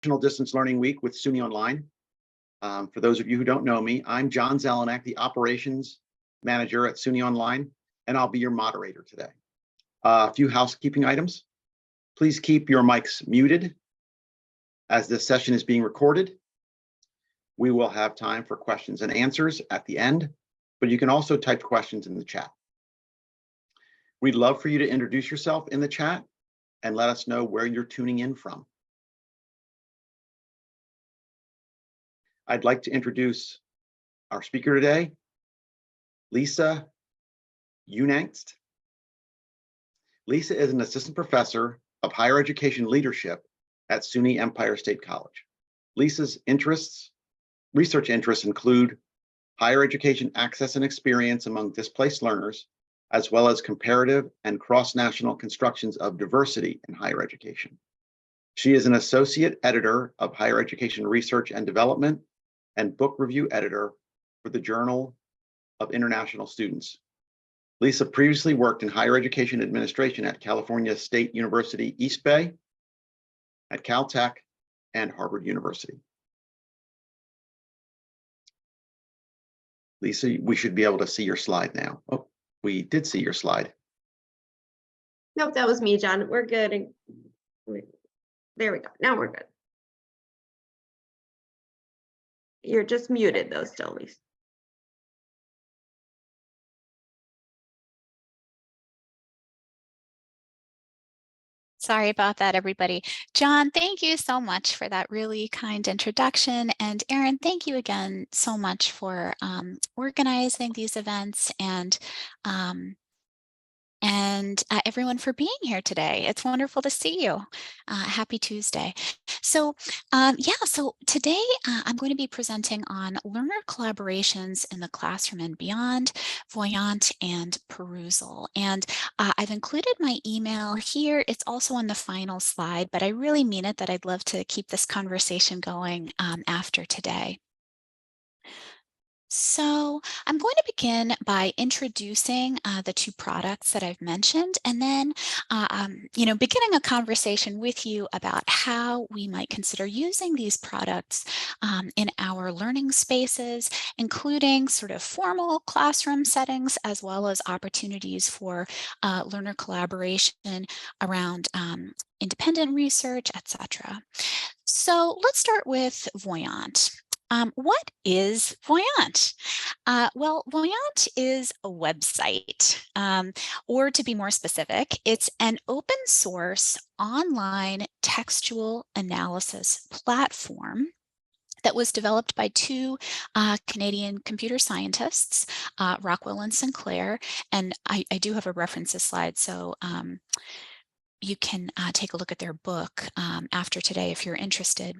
Distance Learning Week with SUNY Online. For those of you who don't know me, I'm John Zelenak, the Operations Manager at SUNY Online, and I'll be your moderator today. A few housekeeping items. Please keep your mics muted as this session is being recorded. We will have time for questions and answers at the end, but you can also type questions in the chat. We'd love for you to introduce yourself in the chat and let us know where you're tuning in from. I'd like to introduce our speaker today, Lisa Unangst. Lisa is an assistant professor of higher education leadership at SUNY Empire State College. Lisa's research interests include higher education access and experience among displaced learners, as well as comparative and cross-national constructions of diversity in higher education. She is an associate editor of higher education research and development and book review editor for the Journal of International Students. Lisa previously worked in higher education administration at California State University, East Bay, at Caltech, and Harvard University. Lisa, we should be able to see your slide now. Oh, we did see your slide. Nope, that was me, John. We're good. There we go. Now we're good. You're just muted though, still, Lisa. Sorry about that, everybody. John, thank you so much for that really kind introduction. And Erin, thank you again so much for organizing these events and everyone for being here today. It's wonderful to see you. Happy Tuesday. So so today I'm going to be presenting on learner collaborations in the classroom and beyond, Voyant and Perusall. And I've included my email here. It's also on the final slide, but I really mean it that I'd love to keep this conversation going after today. So I'm going to begin by introducing the two products that I've mentioned, and then, beginning a conversation with you about how we might consider using these products in our learning spaces, including sort of formal classroom settings, as well as opportunities for learner collaboration around independent research, etc. So let's start with Voyant. What is Voyant? Well, Voyant is a website, or to be more specific, it's an open source online textual analysis platform that was developed by two Canadian computer scientists, Rockwell and Sinclair, and I do have a references slide, so you can take a look at their book after today if you're interested.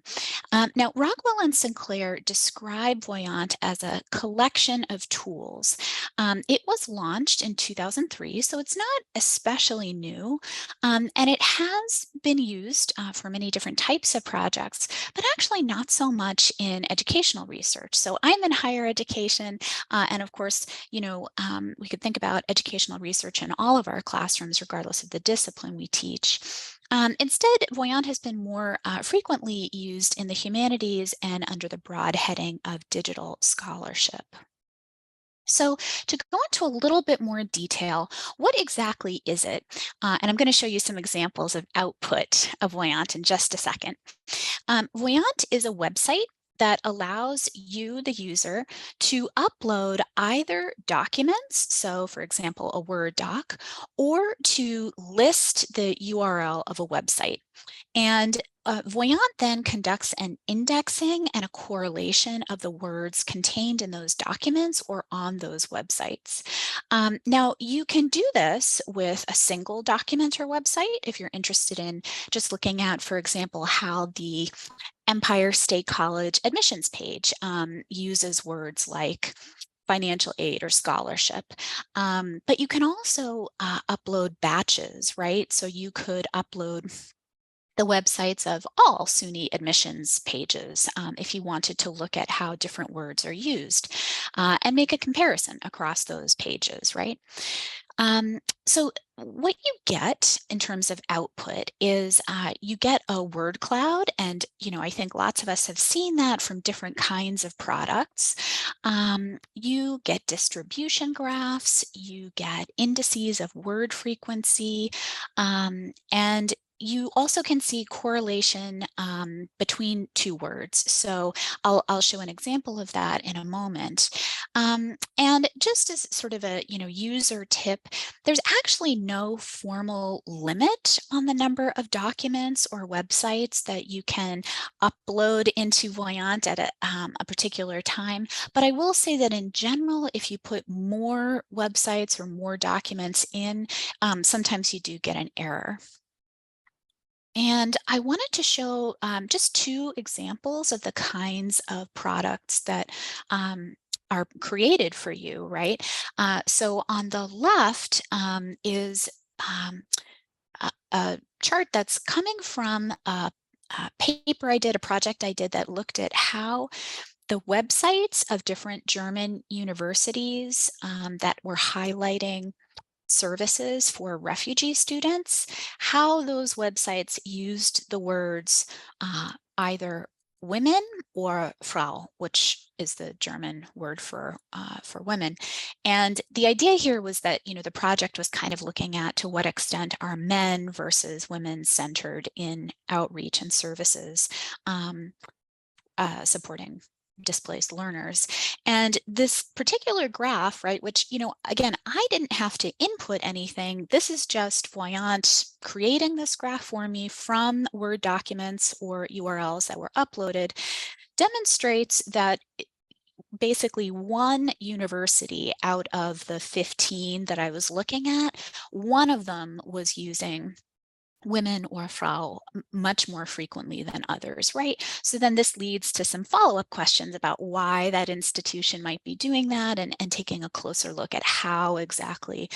Now, Rockwell and Sinclair describe Voyant as a collection of tools. It was launched in 2003, so it's not especially new, and it has been used for many different types of projects, but actually not so much in educational research. So I'm in higher education, and of course, we could think about educational research in all of our classrooms, regardless of the discipline we teach. Instead, Voyant has been more frequently used in the humanities and under the broad heading of digital scholarship. So to go into a little bit more detail, what exactly is it? And I'm going to show you some examples of output of Voyant in just a second. Voyant is a website that allows you, the user, to upload either documents, so for example, a Word doc, or to list the URL of a website. And Voyant then conducts an indexing and a correlation of the words contained in those documents or on those websites. Now, you can do this with a single document or website if you're interested in just looking at, for example, how the Empire State College admissions page uses words like financial aid or scholarship. But you can also upload batches, right? So you could upload the websites of all SUNY admissions pages if you wanted to look at how different words are used and make a comparison across those pages, right? So what you get in terms of output is you get a word cloud, and I think lots of us have seen that from different kinds of products. You get distribution graphs, you get indices of word frequency, and you also can see correlation between two words. So I'll show an example of that in a moment. And just as sort of a user tip, there's actually no formal limit on the number of documents or websites that you can upload into Voyant at a particular time. But I will say that in general, if you put more websites or more documents in, sometimes you do get an error. And I wanted to show just two examples of the kinds of products that are created for you, right? So on the left is a chart that's coming from a paper I did, a project I did that looked at how the websites of different German universities that were highlighting services for refugee students, how those websites used the words either women or Frau, which is the German word for women. And the idea here was that the project was kind of looking at to what extent are men versus women centered in outreach and services supporting displaced learners. And this particular graph, right, which, again, I didn't have to input anything. This is just Voyant creating this graph for me from Word documents or URLs that were uploaded, demonstrates that basically one university out of the 15 that I was looking at, one of them was using women or Frau much more frequently than others, right? So then this leads to some follow-up questions about why that institution might be doing that and taking a closer look at how exactly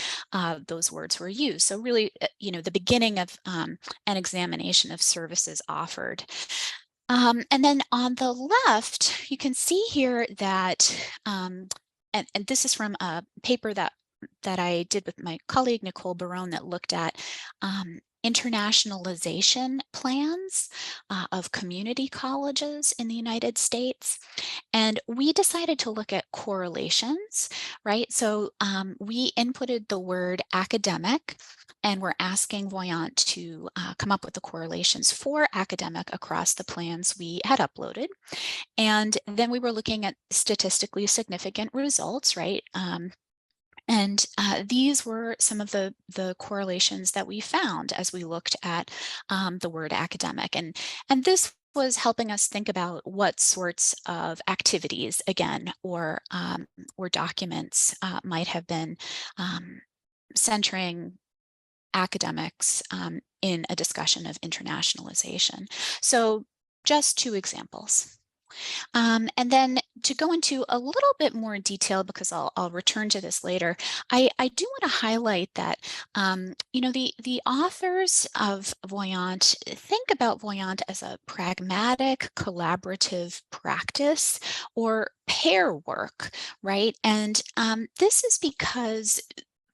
those words were used. So really, the beginning of an examination of services offered. And then on the left, you can see here that, and this is from a paper that I did with my colleague, Nicole Barone, that looked at internationalization plans of community colleges in the United States. And we decided to look at correlations, right? So we inputted the word academic, and we're asking Voyant to come up with the correlations for academic across the plans we had uploaded. And then we were looking at statistically significant results, right? And these were some of the correlations that we found as we looked at the word academic. And this was helping us think about what sorts of activities, again, or documents might have been centering academics in a discussion of internationalization. So just two examples. And then to go into a little bit more detail, because I'll return to this later, I do want to highlight that, the authors of Voyant think about Voyant as a pragmatic, collaborative practice or pair work, right? And this is because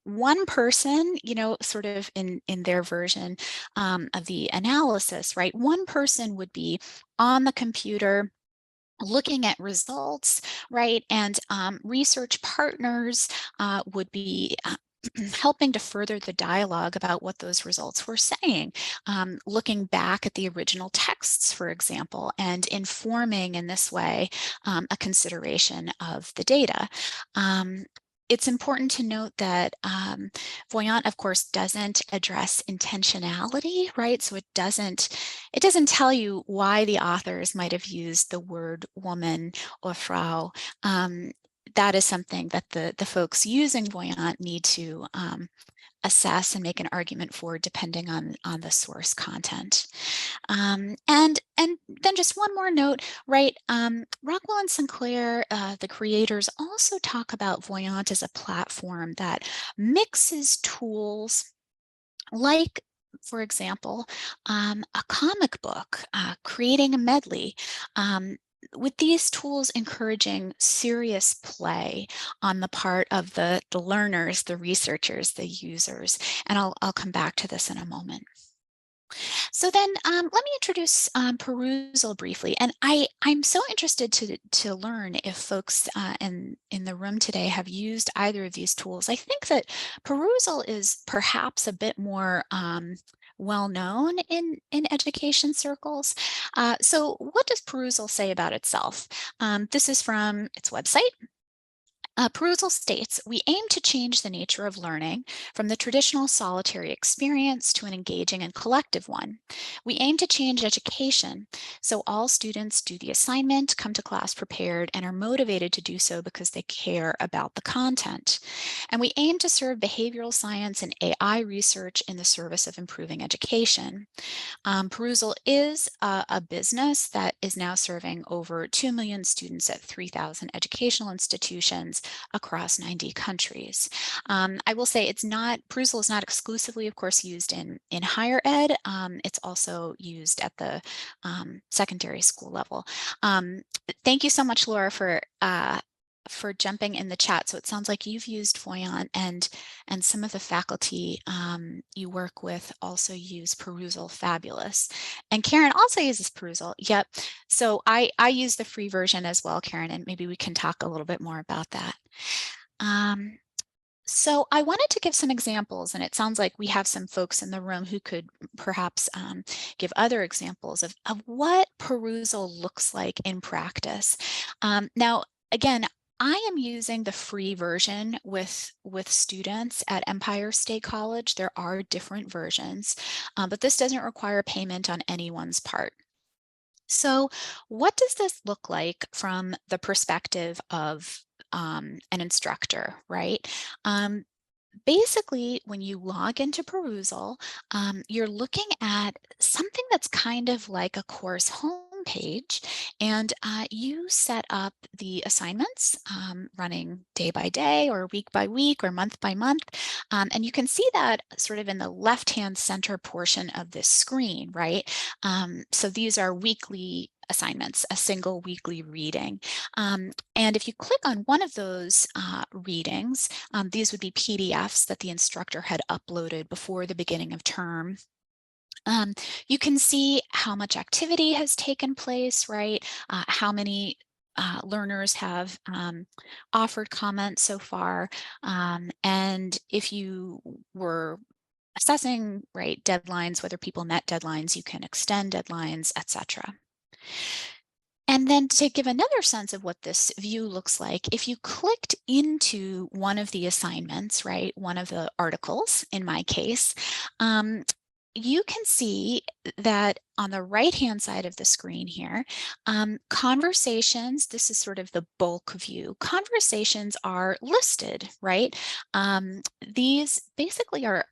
one person, sort of in their version of the analysis, right? One person would be on the computer looking at results, right? And research partners would be helping to further the dialogue about what those results were saying, looking back at the original texts, for example, and informing in this way a consideration of the data. It's important to note that Voyant, of course, doesn't address intentionality, right? So it doesn't tell you why the authors might have used the word woman or Frau. That is something that the folks using Voyant need to assess and make an argument for, depending on the source content. And then just one more note, right? Rockwell and Sinclair, the creators, also talk about Voyant as a platform that mixes tools like for example, a comic book, creating a medley, with these tools encouraging serious play on the part of the learners, the researchers, the users. And I'll come back to this in a moment. So then let me introduce Perusall briefly. And I'm so interested to learn if folks in the room today have used either of these tools. I think that Perusall is perhaps a bit more well known in education circles. So what does Perusall say about itself? This is from its website. Perusall states, we aim to change the nature of learning from the traditional solitary experience to an engaging and collective one. We aim to change education so all students do the assignment, come to class prepared, and are motivated to do so because they care about the content. And we aim to serve behavioral science and AI research in the service of improving education. Perusall is a business that is now serving over 2 million students at 3,000 educational institutions across 90 countries. I will say Perusall is not exclusively, of course, used in higher ed. It's also used at the secondary school level. Thank you so much, Laura, for jumping in the chat. So it sounds like you've used Voyant and some of the faculty you work with also use Perusall. Fabulous. And Karen also uses Perusall. Yep. So I use the free version as well, Karen, and maybe we can talk a little bit more about that. So I wanted to give some examples, and it sounds like we have some folks in the room who could perhaps give other examples of what Perusall looks like in practice. Now, again, I am using the free version with students at Empire State College. There are different versions, but this doesn't require payment on anyone's part. So what does this look like from the perspective of an instructor, right? Basically, when you log into Perusall, you're looking at something that's kind of like a course homepage, and you set up the assignments running day by day or week by week or month by month. And you can see that sort of in the left-hand center portion of this screen, right? So these are weekly assignments, a single weekly reading. And if you click on one of those readings, these would be PDFs that the instructor had uploaded before the beginning of term. You can see how much activity has taken place, right? How many learners have offered comments so far. And if you were assessing, right, deadlines, whether people met deadlines, you can extend deadlines, etc. And then to give another sense of what this view looks like, if you clicked into one of the assignments, right, one of the articles in my case, you can see that on the right-hand side of the screen here, conversations, this is sort of the bulk view, conversations are listed, right? These basically are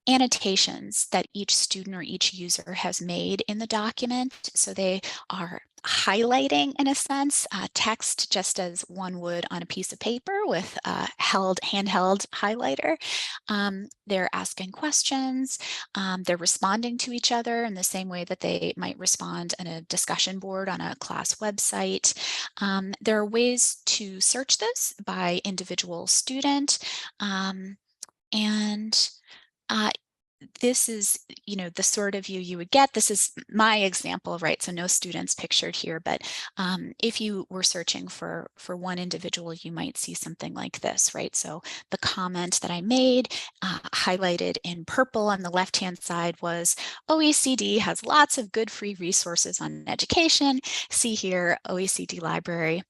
annotations that each student or each user has made in the document. So they are highlighting, in a sense, text just as one would on a piece of paper with a handheld highlighter. They're asking questions. They're responding to each other in the same way that they might respond in a discussion board on a class website. There are ways to search this by individual student. And this is, the sort of view you would get. This is my example, right? So no students pictured here, but if you were searching for one individual, you might see something like this, right? So the comment that I made, highlighted in purple on the left-hand side, was OECD has lots of good free resources on education. See here, OECD library.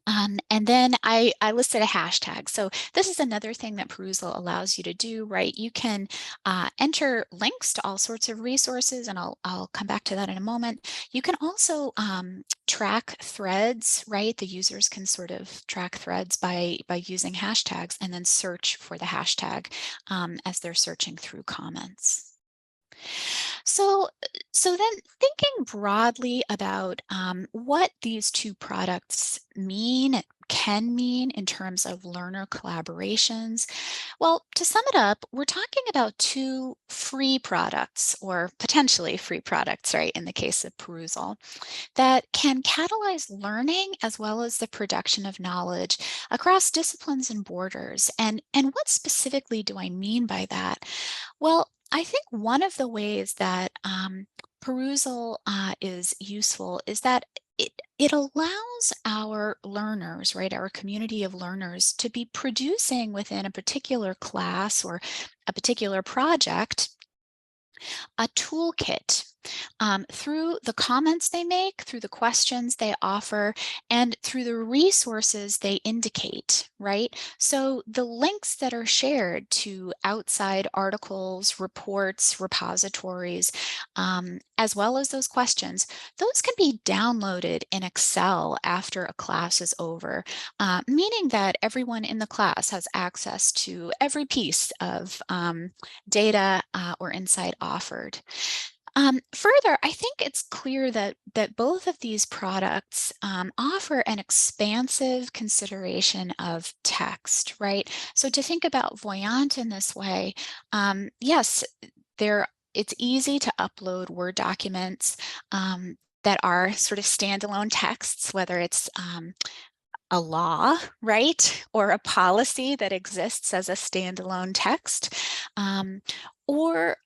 And then I listed a hashtag. So this is another thing that Perusall allows you to do, right? You can enter links to all sorts of resources, and I'll come back to that in a moment. You can also track threads, right? The users can sort of track threads by using hashtags and then search for the hashtag as they're searching through comments. So then thinking broadly about what these two products mean, can mean in terms of learner collaborations? Well, to sum it up, we're talking about two free products, or potentially free products, right, in the case of Perusall, that can catalyze learning as well as the production of knowledge across disciplines and borders. And what specifically do I mean by that? Well, I think one of the ways that Perusall is useful is that it allows our learners, right, our community of learners, to be producing within a particular class or a particular project a toolkit through the comments they make, through the questions they offer, and through the resources they indicate, right? So the links that are shared to outside articles, reports, repositories, as well as those questions, those can be downloaded in Excel after a class is over, meaning that everyone in the class has access to every piece of data or insight offered. Further, I think it's clear that both of these products offer an expansive consideration of text, right? So to think about Voyant in this way, yes, it's easy to upload Word documents that are sort of standalone texts, whether it's a law, right, or a policy that exists as a standalone text, or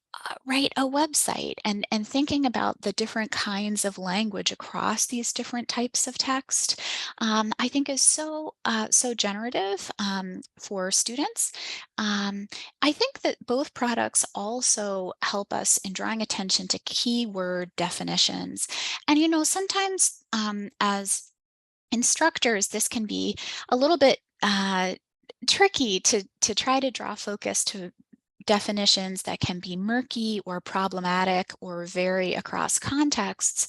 right, a website, and thinking about the different kinds of language across these different types of text, I think is so generative for students. I think that both products also help us in drawing attention to keyword definitions, and sometimes as instructors, this can be a little bit tricky to try to draw focus to definitions that can be murky or problematic or vary across contexts,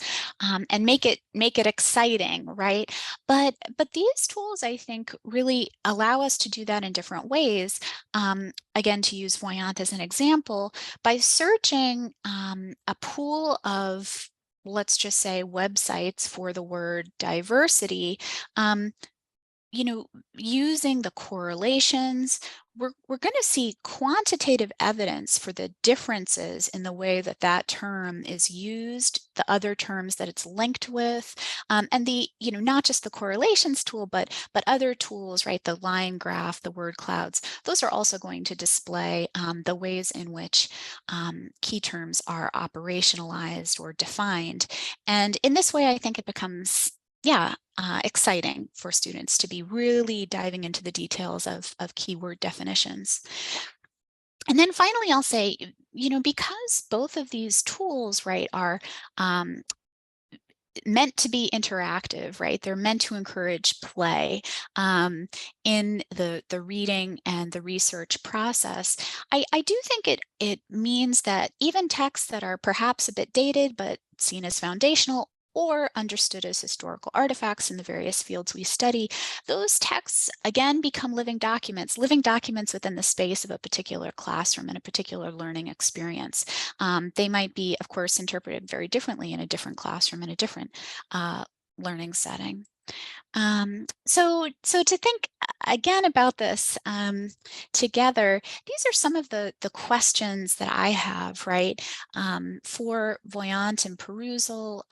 and make it exciting, right? But these tools, I think, really allow us to do that in different ways. Again, to use Voyant as an example, by searching a pool of, let's just say, websites for the word diversity, using the correlations, we're going to see quantitative evidence for the differences in the way that that term is used, the other terms that it's linked with, and the, not just the correlations tool, but other tools, right? The line graph, the word clouds, those are also going to display the ways in which key terms are operationalized or defined. And in this way, I think it becomes exciting for students to be really diving into the details of keyword definitions. And then finally, I'll say, because both of these tools, right, are meant to be interactive, right? They're meant to encourage play in the reading and the research process. I do think it means that even texts that are perhaps a bit dated but seen as foundational or understood as historical artifacts in the various fields we study, those texts again become living documents within the space of a particular classroom and a particular learning experience. They might be, of course, interpreted very differently in a different classroom, in a different learning setting. So to think again about this together, these are some of the questions that I have, right, for Voyant and Perusall,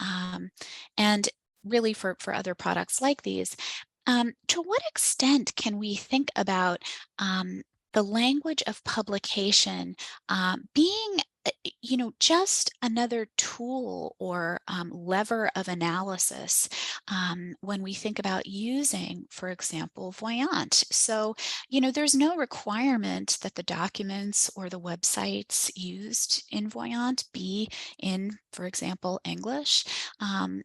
and really for other products like these. To what extent can we think about the language of publication being just another tool or lever of analysis when we think about using, for example, Voyant. So, there's no requirement that the documents or the websites used in Voyant be in, for example, English.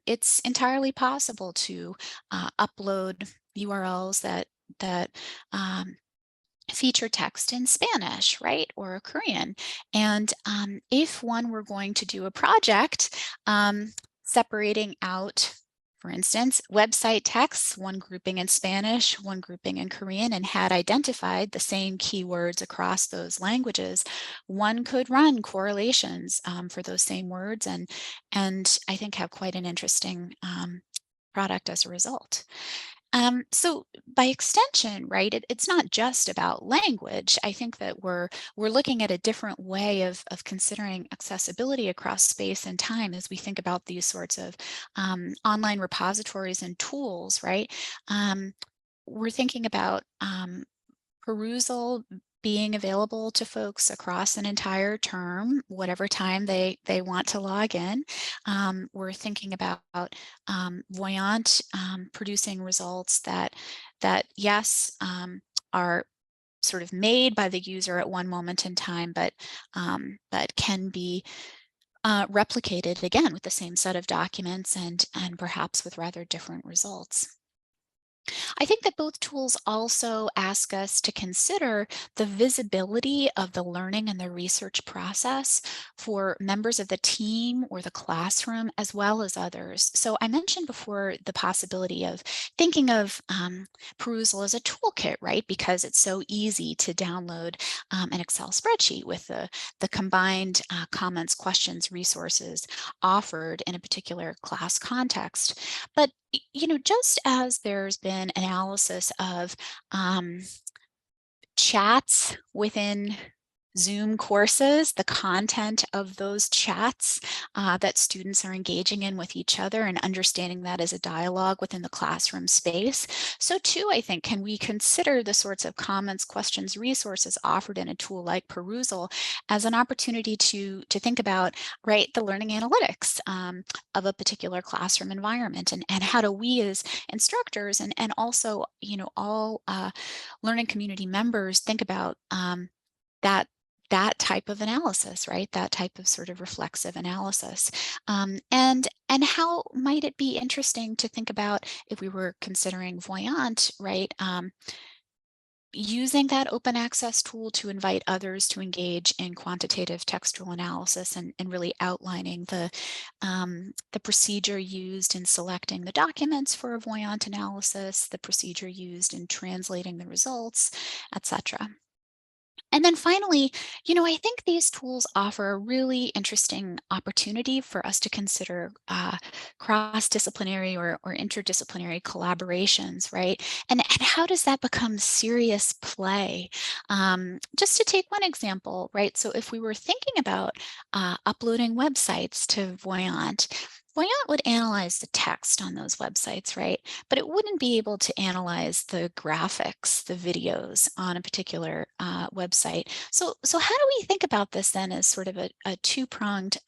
It's entirely possible to upload URLs that feature text in Spanish, right, or Korean. And if one were going to do a project separating out, for instance, website texts, one grouping in Spanish, one grouping in Korean, and had identified the same keywords across those languages, one could run correlations for those same words, and I think have quite an interesting product as a result. So by extension, right, it's not just about language. I think that we're looking at a different way of considering accessibility across space and time as we think about these sorts of online repositories and tools, right? We're thinking about Perusall being available to folks across an entire term, whatever time they want to log in. We're thinking about Voyant producing results that yes, are sort of made by the user at one moment in time, but can be replicated again with the same set of documents and perhaps with rather different results. I think that both tools also ask us to consider the visibility of the learning and the research process for members of the team or the classroom, as well as others. So I mentioned before the possibility of thinking of Perusall as a toolkit, right? Because it's so easy to download an Excel spreadsheet with the combined comments, questions, resources offered in a particular class context. But just as there's been analysis of chats within Zoom courses, the content of those chats that students are engaging in with each other and understanding that as a dialogue within the classroom space. So too, I think, can we consider the sorts of comments, questions, resources offered in a tool like Perusall as an opportunity to think about, right, the learning analytics of a particular classroom environment, and how do we as instructors and also, all learning community members think about that type of analysis, right? That type of sort of reflexive analysis. And how might it be interesting to think about if we were considering Voyant, right? Using that open access tool to invite others to engage in quantitative textual analysis and really outlining the procedure used in selecting the documents for a Voyant analysis, the procedure used in translating the results, etc. And then finally, I think these tools offer a really interesting opportunity for us to consider cross-disciplinary or interdisciplinary collaborations, right? And how does that become serious play? Just to take one example, right? So if we were thinking about uploading websites to Voyant, Voyant would analyze the text on those websites, right? But it wouldn't be able to analyze the graphics, the videos on a particular website. So how do we think about this then as sort of a two-pronged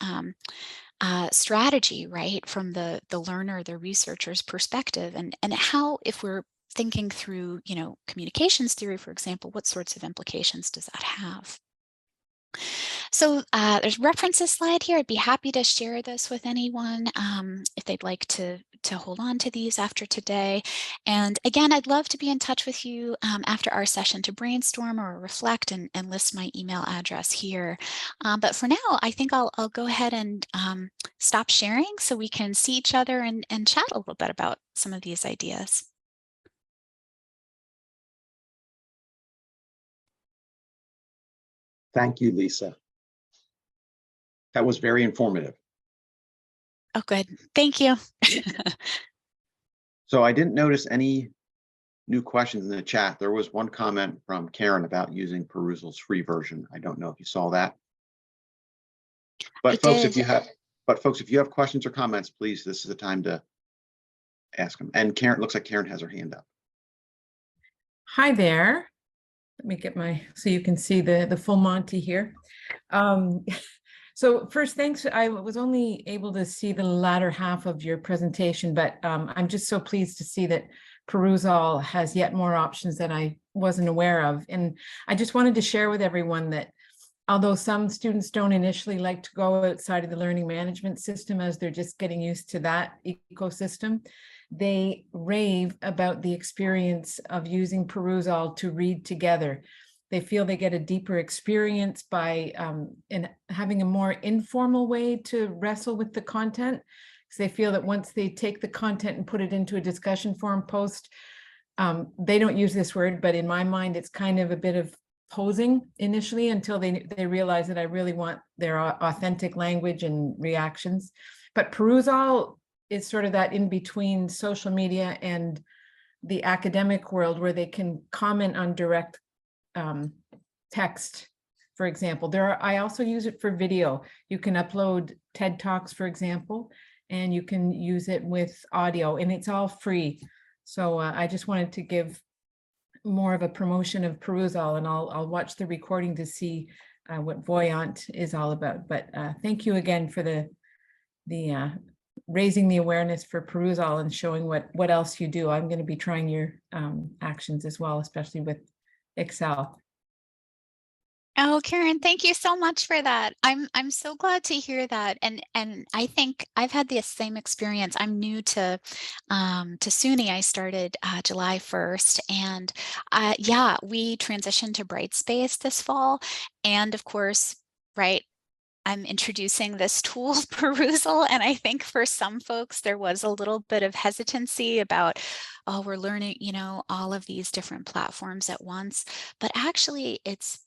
strategy, right? From the learner, the researcher's perspective, and how, if we're thinking through, communications theory, for example, what sorts of implications does that have? So there's references slide here. I'd be happy to share this with anyone if they'd like to hold on to these after today. And again, I'd love to be in touch with you after our session to brainstorm or reflect and list my email address here. But for now, I think I'll go ahead and stop sharing so we can see each other and chat a little bit about some of these ideas. Thank you, Lisa. That was very informative. Oh, good. Thank you. So I didn't notice any new questions in the chat. There was one comment from Karen about using Perusall's free version. I don't know if you saw that. But folks, if you have questions or comments, please, this is the time to ask them. And Karen, looks like Karen has her hand up. Hi there. Let me get so you can see the full Monty here. So first, thanks. I was only able to see the latter half of your presentation, but I'm just so pleased to see that Perusall has yet more options that I wasn't aware of. And I just wanted to share with everyone that although some students don't initially like to go outside of the learning management system as they're just getting used to that ecosystem, they rave about the experience of using Perusall to read together. They feel they get a deeper experience by in having a more informal way to wrestle with the content, because they feel that once they take the content and put it into a discussion forum post, they don't use this word, but in my mind, it's kind of a bit of posing initially until they realize that I really want their authentic language and reactions. But Perusall is sort of that in between social media and the academic world where they can comment on direct text. For example, I also use it for video. You can upload TED Talks, for example, and you can use it with audio, and it's all free. So I just wanted to give more of a promotion of Perusall, and I'll watch the recording to see what Voyant is all about. But thank you again for the raising the awareness for Perusall and showing what else you do. I'm going to be trying your actions as well, especially with Excel. Oh, Karen, thank you so much for that. I'm so glad to hear that. And I think I've had the same experience. I'm new to SUNY. I started July 1st, and yeah, we transitioned to Brightspace this fall. And of course, right, I'm introducing this tool, Perusall, and I think for some folks there was a little bit of hesitancy about, oh, we're learning, you know, all of these different platforms at once. But actually, it's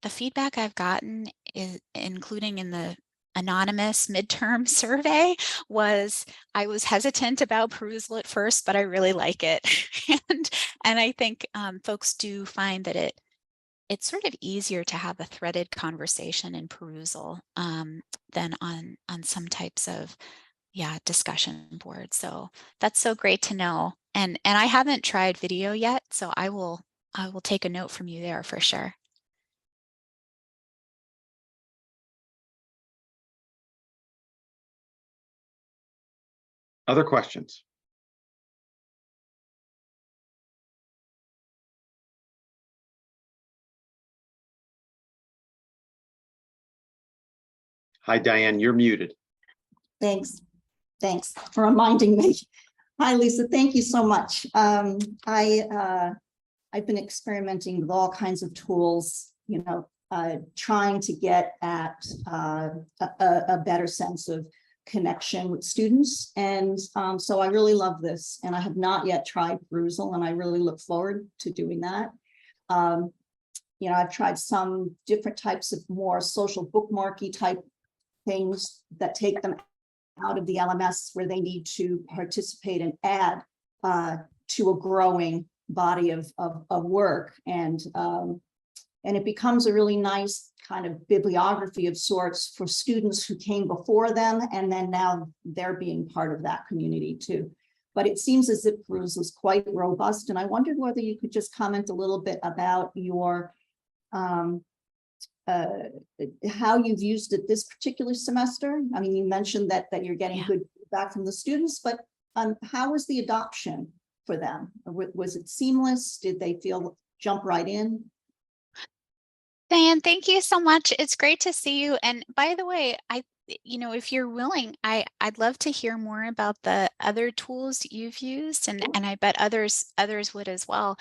the feedback I've gotten is, including in the anonymous midterm survey, was I was hesitant about Perusall at first, but I really like it, and I think folks do find that it's sort of easier to have a threaded conversation in Perusall than on some types of discussion boards. So that's so great to know. And I haven't tried video yet, so I will take a note from you there for sure. Other questions? Hi, Diane, you're muted. Thanks for reminding me. Hi, Lisa. Thank you so much. I've been experimenting with all kinds of tools, you know, trying to get at a better sense of connection with students. And so I really love this, and I have not yet tried Perusall, and I really look forward to doing that. You know, I've tried some different types of more social bookmarky type things that take them out of the LMS where they need to participate and add to a growing body of work. And it becomes a really nice kind of bibliography of sorts for students who came before them, and then now they're being part of that community too. But it seems as if Perusall is quite robust, and I wondered whether you could just comment a little bit about your how you've used it this particular semester. I mean, you mentioned that you're getting good feedback from the students, but how was the adoption for them? Was it seamless? Did they jump right in? Diane, thank you so much. It's great to see you. And by the way, you know, if you're willing, I'd love to hear more about the other tools you've used, and I bet others would as well.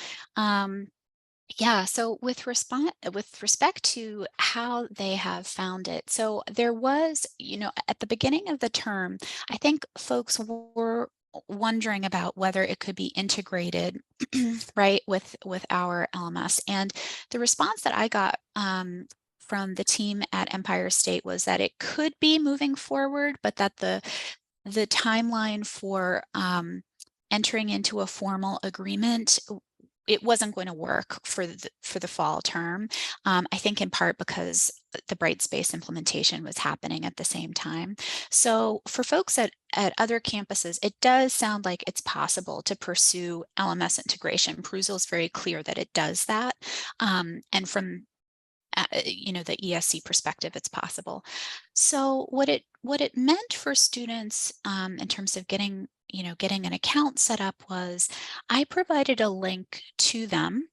Yeah, so with respect to how they have found it, so there was, you know, at the beginning of the term, I think folks were wondering about whether it could be integrated right with our LMS, and the response that I got from the team at Empire State was that it could be moving forward, but that the timeline for entering into a formal agreement, it wasn't going to work for the fall term. I think in part because the Brightspace implementation was happening at the same time. So for folks at other campuses, it does sound like it's possible to pursue LMS integration. Perusall is very clear that it does that. And from you know, the ESC perspective, it's possible. So what it meant for students in terms of getting an account set up was I provided a link to them.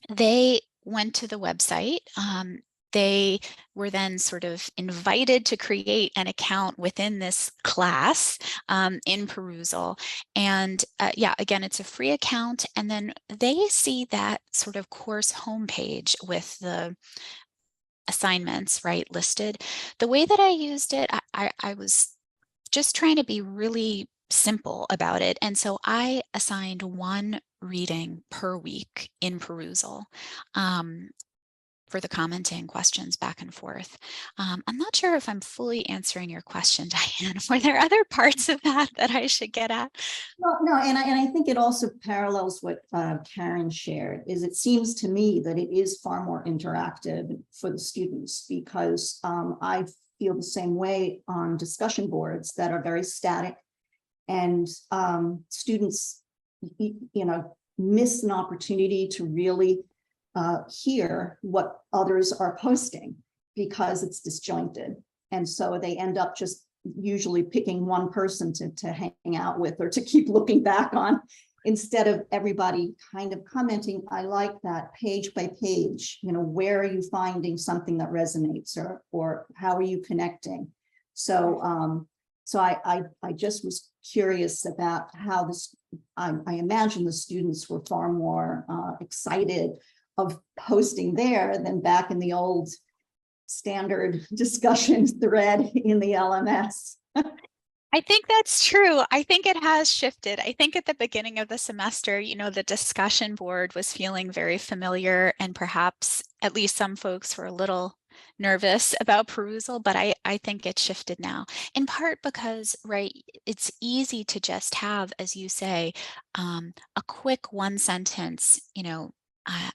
They went to the website. They were then sort of invited to create an account within this class in Perusall. And yeah, again, it's a free account. And then they see that sort of course homepage with the assignments, right, listed. The way that I used it, I was just trying to be really simple about it. And so I assigned one reading per week in Perusall. for the commenting, questions back and forth. I'm not sure if I'm fully answering your question, Diane. Were there other parts of that that I should get at? No, and I think it also parallels what Karen shared, is it seems to me that it is far more interactive for the students, because I feel the same way on discussion boards that are very static, and students, miss an opportunity to really hear what others are posting because it's disjointed. And so they end up just usually picking one person to hang out with or to keep looking back on, instead of everybody kind of commenting. I like that page by page, where are you finding something that resonates, or how are you connecting? So I just was curious about how this, I imagine the students were far more excited of posting there than back in the old standard discussion thread in the LMS. I think that's true. I think it has shifted. I think at the beginning of the semester, the discussion board was feeling very familiar, and perhaps at least some folks were a little nervous about Perusall, but I think it's shifted now, in part because, right, it's easy to just have, as you say, a quick one sentence,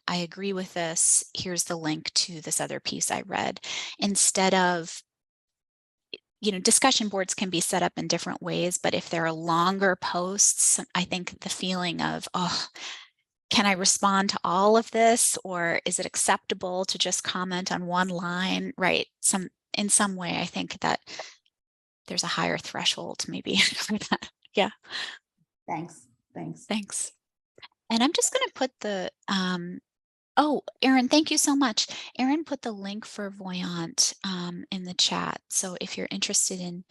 I agree with this, here's the link to this other piece I read, instead of, discussion boards can be set up in different ways, but if there are longer posts, I think the feeling of, oh, can I respond to all of this, or is it acceptable to just comment on one line, right? In some way, I think that there's a higher threshold maybe for that. Yeah. Thanks. Thanks. And I'm just going to put the, oh, Erin, thank you so much. Erin put the link for Voyant in the chat. So if you're interested in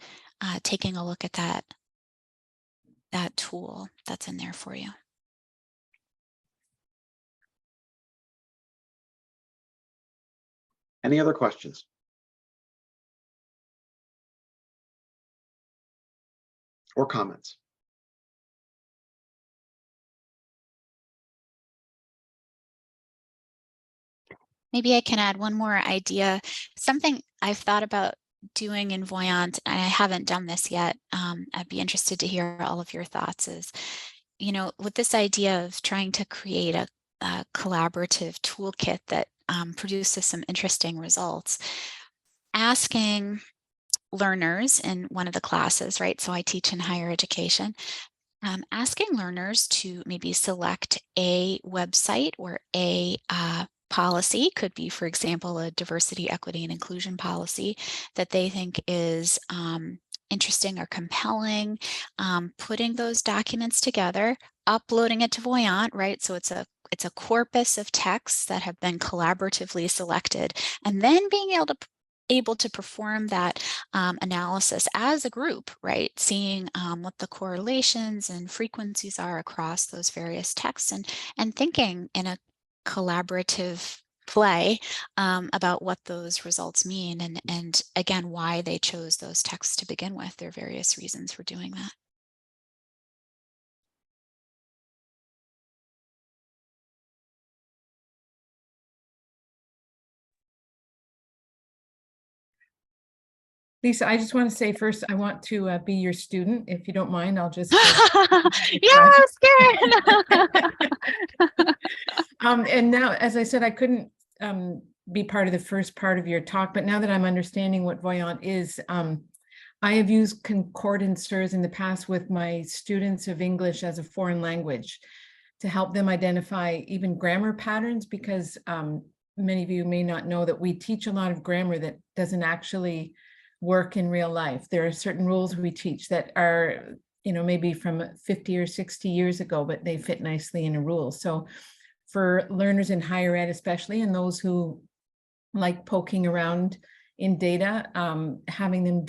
taking a look at that tool, that's in there for you. Any other questions? Or comments? Maybe I can add one more idea. Something I've thought about doing in Voyant, and I haven't done this yet. I'd be interested to hear all of your thoughts, is, with this idea of trying to create a collaborative toolkit that produces some interesting results, asking learners in one of the classes, right? So I teach in higher education, asking learners to maybe select a website or a policy, could be, for example, a diversity, equity, and inclusion policy that they think is interesting or compelling, putting those documents together, uploading it to Voyant, right? So it's a corpus of texts that have been collaboratively selected, and then being able to perform that analysis as a group, right? Seeing what the correlations and frequencies are across those various texts, and thinking in a collaborative play about what those results mean, and again, why they chose those texts to begin with. There are various reasons for doing that. Lisa, I just want to say first, I want to be your student. If you don't mind, I'll just. Yes, Karen. And now, as I said, I couldn't be part of the first part of your talk, but now that I'm understanding what Voyant is, I have used concordance in the past with my students of English as a foreign language to help them identify even grammar patterns, because many of you may not know that we teach a lot of grammar that doesn't actually work in real life. There are certain rules we teach that are, maybe from 50 or 60 years ago, but they fit nicely in a rule. So for learners in higher ed, especially, and those who like poking around in data, having them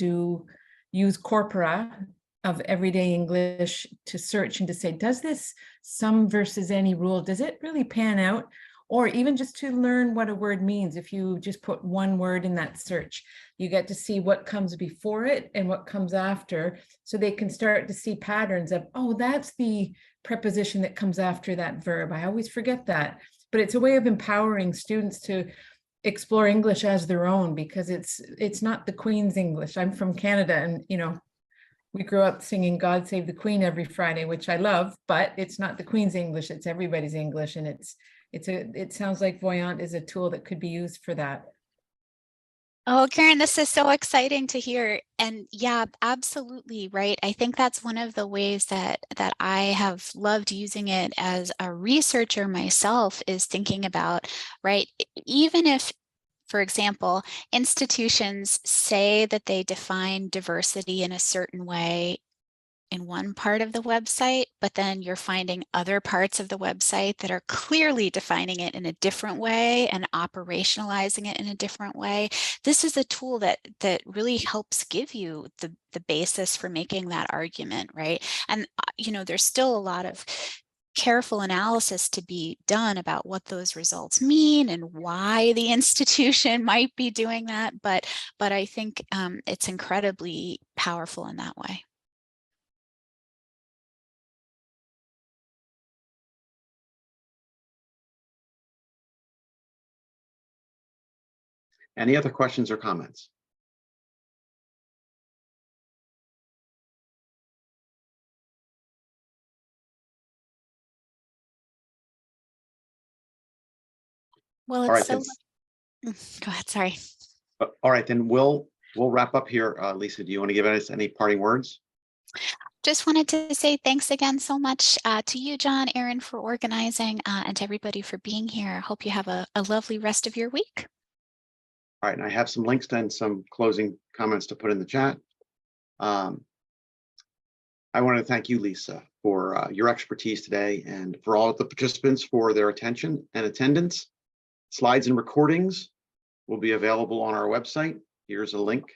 use corpora of everyday English to search and to say, does this some versus any rule, does it really pan out? Or even just to learn what a word means. If you just put one word in that search, you get to see what comes before it and what comes after, so they can start to see patterns of, oh, that's the preposition that comes after that verb. I always forget that. But it's a way of empowering students to explore English as their own, because it's not the Queen's English. I'm from Canada, and we grew up singing God Save the Queen every Friday, which I love, but it's not the Queen's English, it's everybody's English. And it sounds like Voyant is a tool that could be used for that. Oh, Karen, this is so exciting to hear. And yeah, absolutely right. I think that's one of the ways that I have loved using it as a researcher myself, is thinking about, right, even if, for example, institutions say that they define diversity in a certain way in one part of the website, but then you're finding other parts of the website that are clearly defining it in a different way and operationalizing it in a different way. This is a tool that really helps give you the basis for making that argument, right? And there's still a lot of careful analysis to be done about what those results mean and why the institution might be doing that, but I think it's incredibly powerful in that way. Any other questions or comments? Well, All right, it's so. then. Go ahead, sorry. All right, then we'll wrap up here. Lisa, do you want to give us any parting words? Just wanted to say thanks again so much to you, John, Aaron, for organizing, and to everybody for being here. I hope you have a lovely rest of your week. All right, and I have some links and some closing comments to put in the chat. I want to thank you, Lisa, for your expertise today, and for all of the participants for their attention and attendance. Slides and recordings will be available on our website. Here's a link.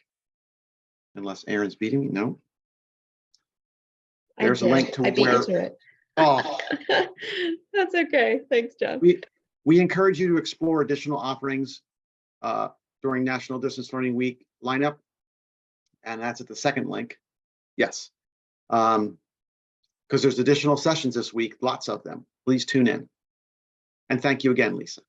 Unless Aaron's beating me, no. There's a link to I beat where. you to it. Oh, That's okay. Thanks, John. we encourage you to explore additional offerings during National Distance Learning Week lineup, and that's at the second link. Yes, because there's additional sessions this week, lots of them. Please tune in. And thank you again, Lisa.